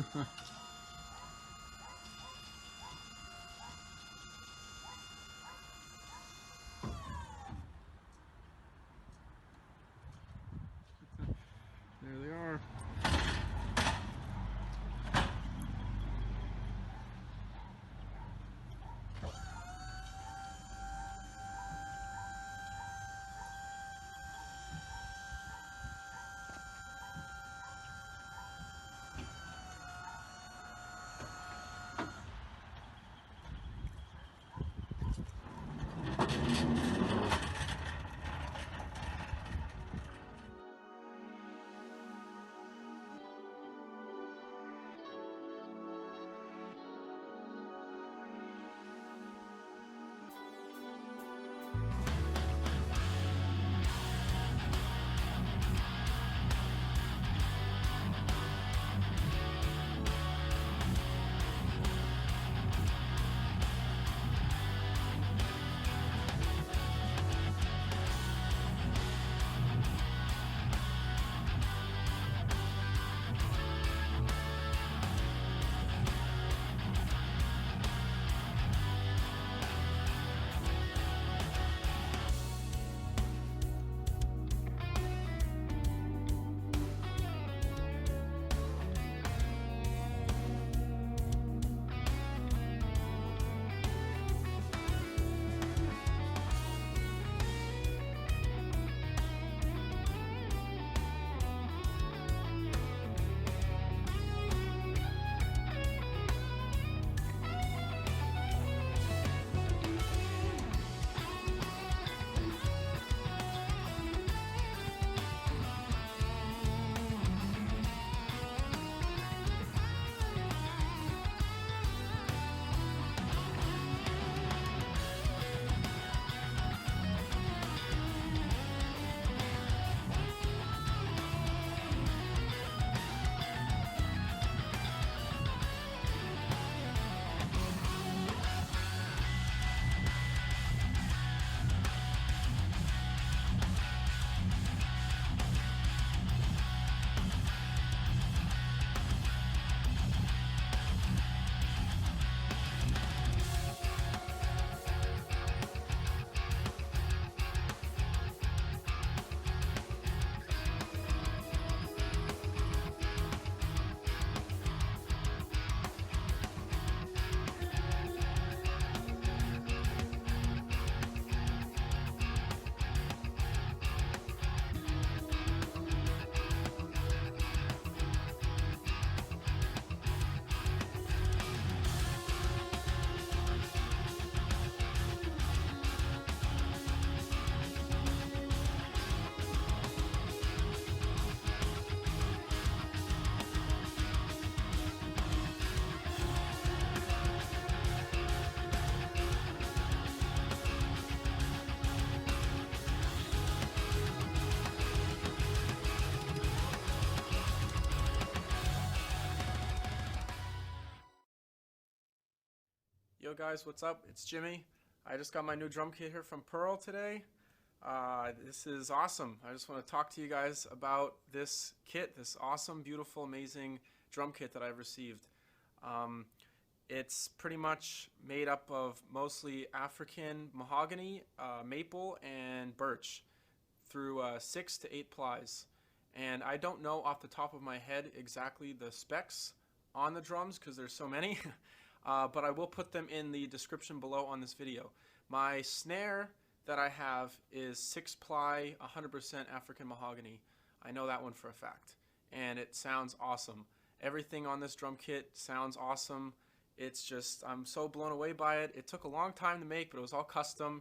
There they are. Yo guys, what's up? It's Jimmy. I just got my new drum kit here from Pearl today. This is awesome. I just want to talk to you guys about this kit, this awesome, beautiful, amazing drum kit that I've received. It's pretty much made up of mostly African mahogany, maple, and birch through 6 to 8 plies. And I don't know off the top of my head exactly the specs on the drums because there's so many. But I will put them in the description below on this video. My snare that I have is 6-ply, 100% African mahogany. I know that one for a fact. And it sounds awesome. Everything on this drum kit sounds awesome. It's just, I'm so blown away by it. It took a long time to make, but it was all custom.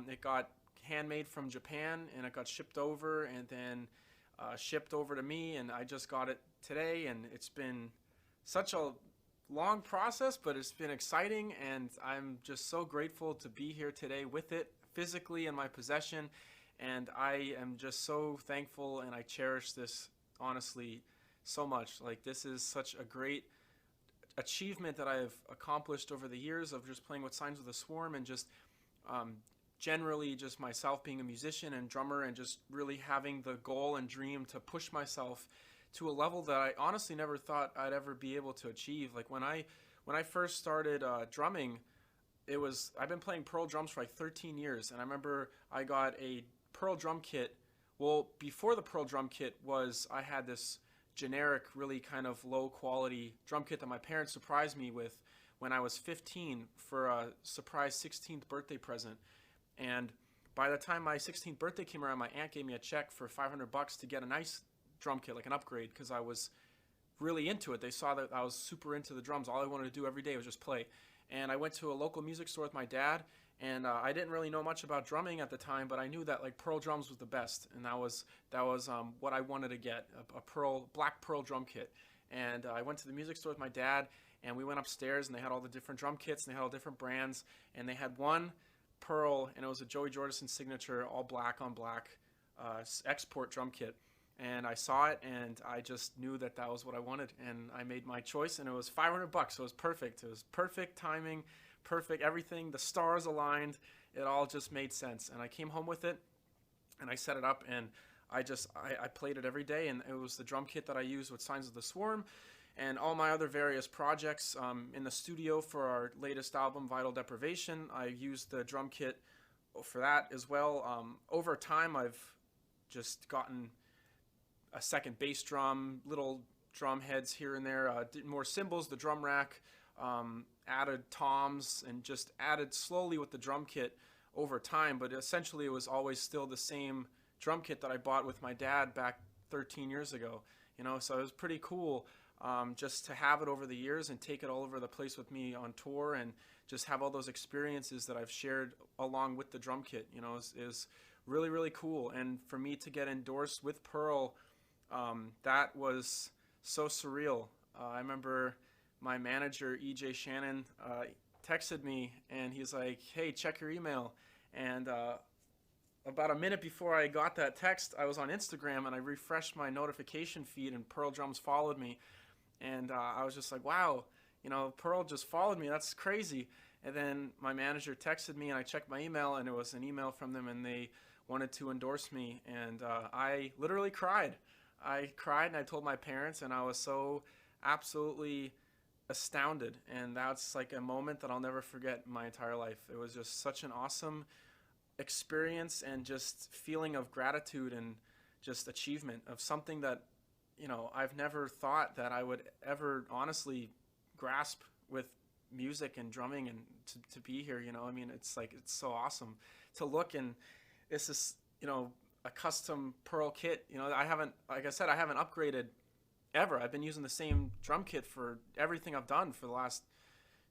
It got handmade from Japan, and it got shipped over, and then shipped over to me, and I just got it today, and it's been such a long process, but it's been exciting, and I'm just so grateful to be here today with it physically in my possession, and I am just so thankful, and I cherish this honestly so much. Like, this is such a great achievement that I've accomplished over the years of just playing with Signs of the Swarm, and just generally just myself being a musician and drummer, and just really having the goal and dream to push myself to a level that I honestly never thought I'd ever be able to achieve. Like when I first started drumming, I've been playing Pearl drums for like 13 years, and I remember I got a Pearl drum kit. Well, before the Pearl drum kit I had this generic, really kind of low quality drum kit that my parents surprised me with when I was 15 for a surprise 16th birthday present. And by the time my 16th birthday came around, my aunt gave me a check for $500 to get a nice drum kit, like an upgrade, because I was really into it. They saw that I was super into the drums. All I wanted to do every day was just play. And I went to a local music store with my dad, and I didn't really know much about drumming at the time, but I knew that like Pearl drums was the best, and that was what I wanted to get, a black Pearl drum kit. And I went to the music store with my dad, and we went upstairs, and they had all the different drum kits, and they had all different brands, and they had one Pearl, and it was a Joey Jordison signature, all black on black export drum kit. And I saw it, and I just knew that that was what I wanted, and I made my choice, and it was $500, so it was perfect. It was perfect timing, perfect everything. The stars aligned. It all just made sense. And I came home with it, and I set it up, and I played it every day, and it was the drum kit that I used with Signs of the Swarm and all my other various projects. In the studio for our latest album, Vital Deprivation, I used the drum kit for that as well. Over time, I've just gotten a second bass drum, little drum heads here and there, did more cymbals, the drum rack, added toms, and just added slowly with the drum kit over time. But essentially it was always still the same drum kit that I bought with my dad back 13 years ago. So it was pretty cool just to have it over the years and take it all over the place with me on tour, and just have all those experiences that I've shared along with the drum kit, is really, really cool. And for me to get endorsed with Pearl, that was so surreal. I remember my manager, EJ Shannon, texted me, and he's like, hey, check your email. And about a minute before I got that text, I was on Instagram, and I refreshed my notification feed, and Pearl drums followed me. And I was just like, wow, Pearl just followed me. That's crazy. And then my manager texted me, and I checked my email, and it was an email from them, and they wanted to endorse me. And I literally cried. I cried, and I told my parents, and I was so absolutely astounded. And that's like a moment that I'll never forget in my entire life. It was just such an awesome experience, and just feeling of gratitude and just achievement of something that, I've never thought that I would ever honestly grasp with music and drumming, and to be here. It's like, it's so awesome to look, and it's just, a custom Pearl kit. I haven't upgraded ever. I've been using the same drum kit for everything I've done for the last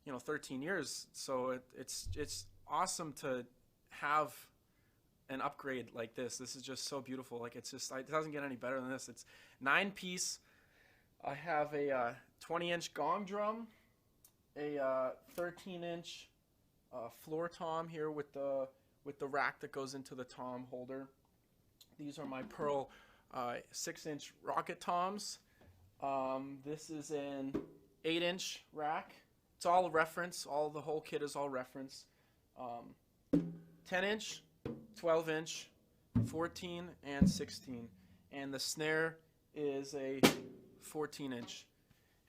13 years. So it's awesome to have an upgrade like this. This is just so beautiful. Like, it doesn't get any better than this. It's 9-piece. I have a 20-inch gong drum, a 13-inch floor tom here with the rack that goes into the tom holder. These are my Pearl 6-inch rocket toms. This is an 8-inch rack. It's all a reference. The whole kit is all reference. 10-inch, 12-inch, 14, and 16. And the snare is a 14-inch.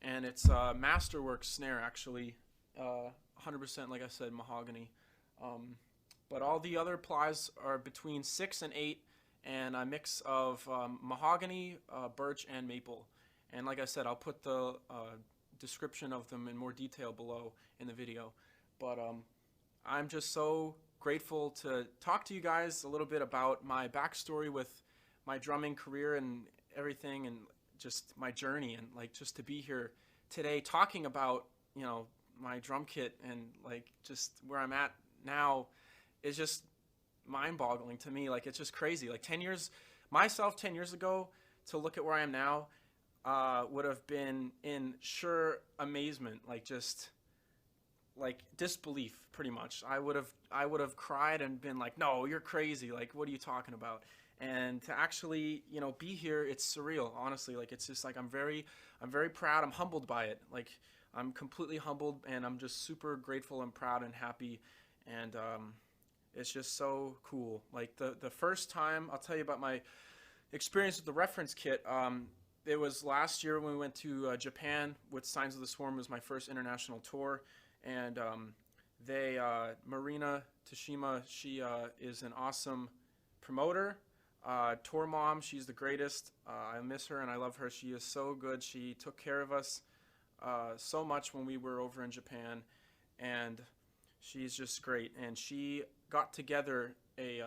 And it's a Masterworks snare, actually. 100%, like I said, mahogany. But all the other plies are between 6 and 8, and a mix of mahogany, birch, and maple. And like I said, I'll put the description of them in more detail below in the video. But I'm just so grateful to talk to you guys a little bit about my backstory with my drumming career and everything, and just my journey, and like just to be here today talking about my drum kit, and like just where I'm at now is just mind-boggling to me. Like, it's just crazy. Like 10 years ago, to look at where I am now would have been in sure amazement, like just like disbelief, pretty much. I would have cried and been like, no, you're crazy, like what are you talking about? And to actually be here, it's surreal, honestly. Like, it's just like I'm very proud. I'm humbled by it. Like, I'm completely humbled, and I'm just super grateful and proud and happy. And it's just so cool. Like the first time, I'll tell you about my experience with the reference kit. it was last year when we went to Japan with Signs of the Swarm. It was my first international tour, and Marina Tashima, she is an awesome promoter, tour mom. She's the greatest. I miss her and I love her. She is so good. She took care of us so much when we were over in Japan, and she's just great. And she got together a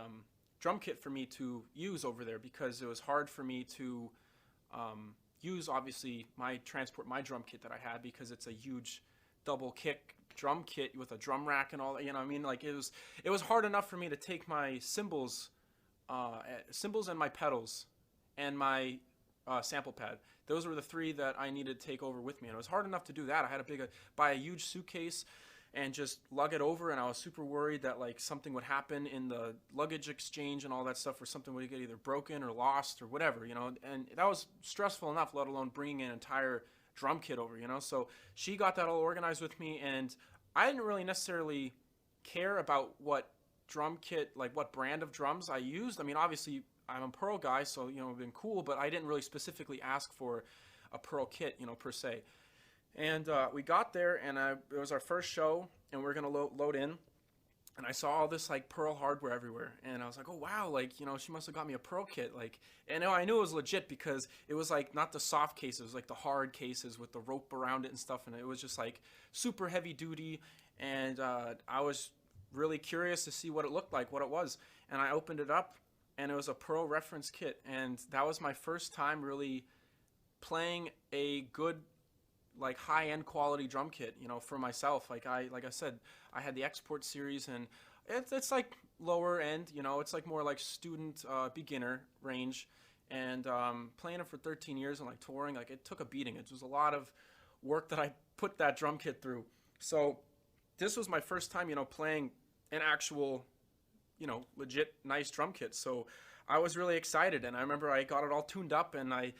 drum kit for me to use over there because it was hard for me to use, obviously, my drum kit that I had, because it's a huge double kick drum kit with a drum rack and all that. You know what I mean? Like, it was hard enough for me to take my cymbals and my pedals and my sample pad. Those were the three that I needed to take over with me, and it was hard enough to do that. I had to buy a huge suitcase and just lug it over, and I was super worried that like something would happen in the luggage exchange and all that stuff, or something would get either broken or lost or whatever, you know. And that was stressful enough, let alone bringing an entire drum kit over, you know. So she got that all organized with me, and I didn't really necessarily care about what drum kit, like what brand of drums I used. I mean, obviously I'm a Pearl guy, so you know, it's been cool, but I didn't really specifically ask for a Pearl kit, you know, per se. And we got there, and it was our first show, and we were gonna load in, and I saw all this like Pearl hardware everywhere, and I was like, oh wow, like, you know, she must have got me a Pearl kit, like. And I knew it was legit because it was like not the soft cases, it was like the hard cases with the rope around it and stuff, and it was just like super heavy duty. And I was really curious to see what it looked like, what it was, and I opened it up, and it was a Pearl reference kit, and that was my first time really playing a good, like, high-end quality drum kit, you know, for myself. Like I said, I had the Export series, and it's like lower end, you know, it's like more like student beginner range. And playing it for 13 years and like touring, like, it took a beating. It was a lot of work that I put that drum kit through. So this was my first time, you know, playing an actual, you know, legit nice drum kit. So I was really excited, and I remember I got it all tuned up, and I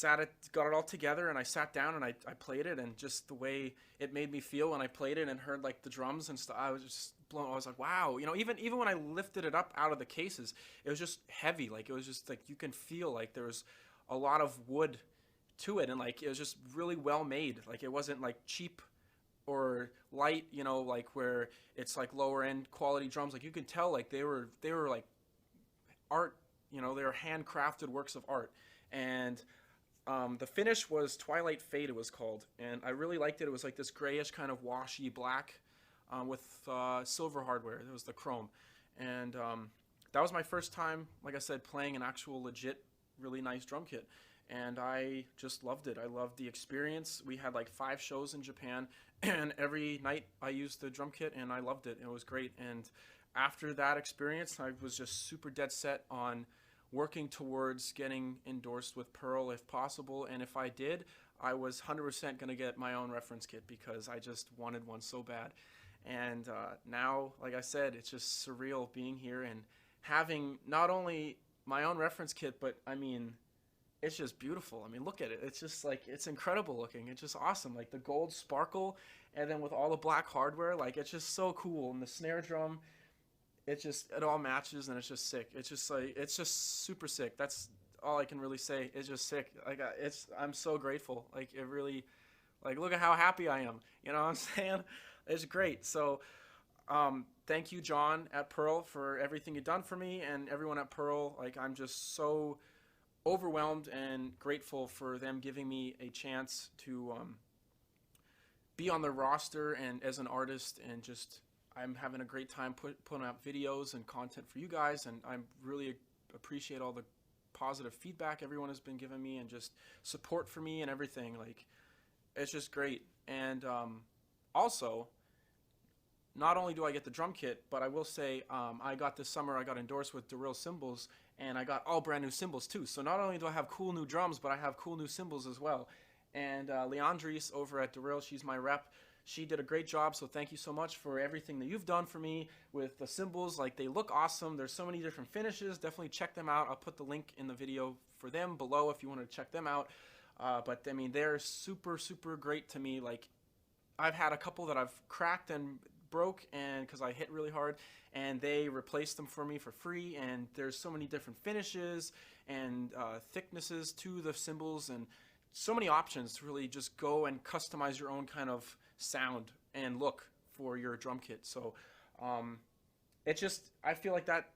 got it all together, and I sat down and I played it, and just the way it made me feel when I played it and heard like the drums and stuff, I was just blown. I was like, wow, you know, even when I lifted it up out of the cases, it was just heavy. Like, it was just like, you can feel like there was a lot of wood to it, and like it was just really well made. Like, it wasn't like cheap or light, you know, like where it's like lower end quality drums. Like, you could tell like they were like art, you know, they were handcrafted works of art. And the finish was Twilight Fade, it was called, and I really liked it. It was like this grayish kind of washy black with silver hardware. It was the chrome, and that was my first time, like I said, playing an actual legit, really nice drum kit, and I just loved it. I loved the experience. We had like 5 shows in Japan, and every night I used the drum kit, and I loved it. It was great. And after that experience, I was just super dead set on working towards getting endorsed with Pearl if possible, and if I did, I was 100% going to get my own reference kit because I just wanted one so bad. And now, like I said, it's just surreal being here and having not only my own reference kit, but I mean, it's just beautiful. I mean, look at it. It's just like, it's incredible looking. It's just awesome. Like the gold sparkle, and then with all the black hardware, like, it's just so cool. And the snare drum, it all matches, and it's just sick. It's just like, it's just super sick. That's all I can really say. It's just sick. Like, I'm so grateful. Like, it really, like, look at how happy I am. You know what I'm saying? It's great. So thank you, John at Pearl, for everything you've done for me, and everyone at Pearl. Like, I'm just so overwhelmed and grateful for them giving me a chance to be on the roster and as an artist, and just, I'm having a great time putting out videos and content for you guys, and I really appreciate all the positive feedback everyone has been giving me, and just support for me and everything. Like, it's just great. And also, not only do I get the drum kit, but I will say I got this summer, I got endorsed with Cymbals, and I got all brand new cymbals too. So not only do I have cool new drums, but I have cool new cymbals as well. And Leandris over at Durrell, she's my rep. She did a great job, so thank you so much for everything that you've done for me with the cymbals. Like, they look awesome. There's so many different finishes. Definitely check them out. I'll put the link in the video for them below if you want to check them out. But I mean, they're super, super great to me. Like, I've had a couple that I've cracked and broke, and because I hit really hard, and they replaced them for me for free. And there's so many different finishes, and thicknesses to the cymbals, and so many options to really just go and customize your own kind of sound and look for your drum kit. So it just, I feel like that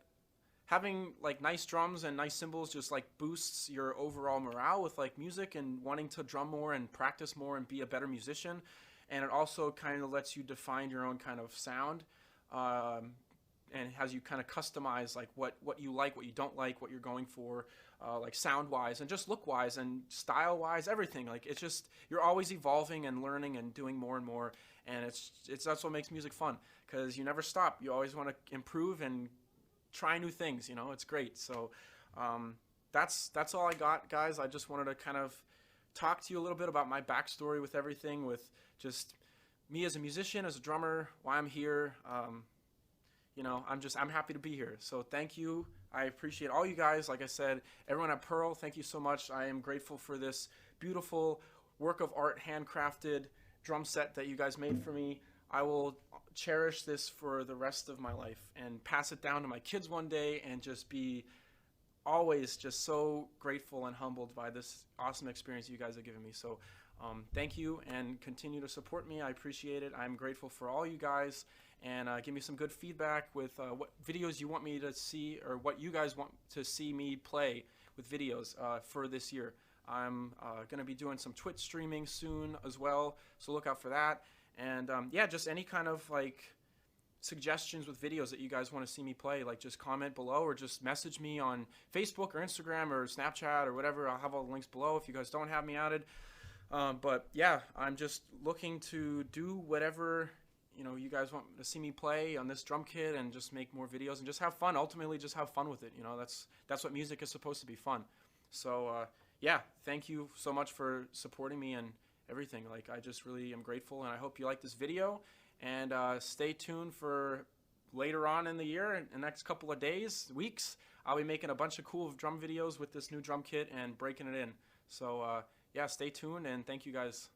having like nice drums and nice cymbals just like boosts your overall morale with like music and wanting to drum more and practice more and be a better musician. And it also kind of lets you define your own kind of sound, and has you kind of customize like what you like, what you don't like, what you're going for, like sound wise and just look wise and style wise, everything. Like it's just, you're always evolving and learning and doing more and more, and it's that's what makes music fun, because you never stop. You always want to improve and try new things, you know. It's great. So that's all I got, guys. I just wanted to kind of talk to you a little bit about my backstory with everything, with just me as a musician, as a drummer, why I'm here. You know, I'm happy to be here. So thank you. I appreciate all you guys. Like I said, everyone at Pearl, thank you so much. I am grateful for this beautiful work of art, handcrafted drum set that you guys made for me. I will cherish this for the rest of my life and pass it down to my kids one day, and just be always just so grateful and humbled by this awesome experience you guys have given me. So thank you, and continue to support me. I appreciate it. I'm grateful for all you guys, and give me some good feedback with what videos you want me to see, or what you guys want to see me play with videos for this year. I'm going to be doing some Twitch streaming soon as well, so look out for that. And yeah, just any kind of like suggestions with videos that you guys want to see me play, like just comment below, or just message me on Facebook or Instagram or Snapchat or whatever. I'll have all the links below if you guys don't have me added. But yeah, I'm just looking to do whatever, you know, you guys want to see me play on this drum kit, and just make more videos and just have fun. Ultimately, just have fun with it. You know, that's what music is supposed to be, fun. So yeah, thank you so much for supporting me and everything. Like, I just really am grateful, and I hope you like this video. And stay tuned for later on in the year, in the next couple of days, weeks. I'll be making a bunch of cool drum videos with this new drum kit and breaking it in. So yeah, stay tuned, and thank you guys.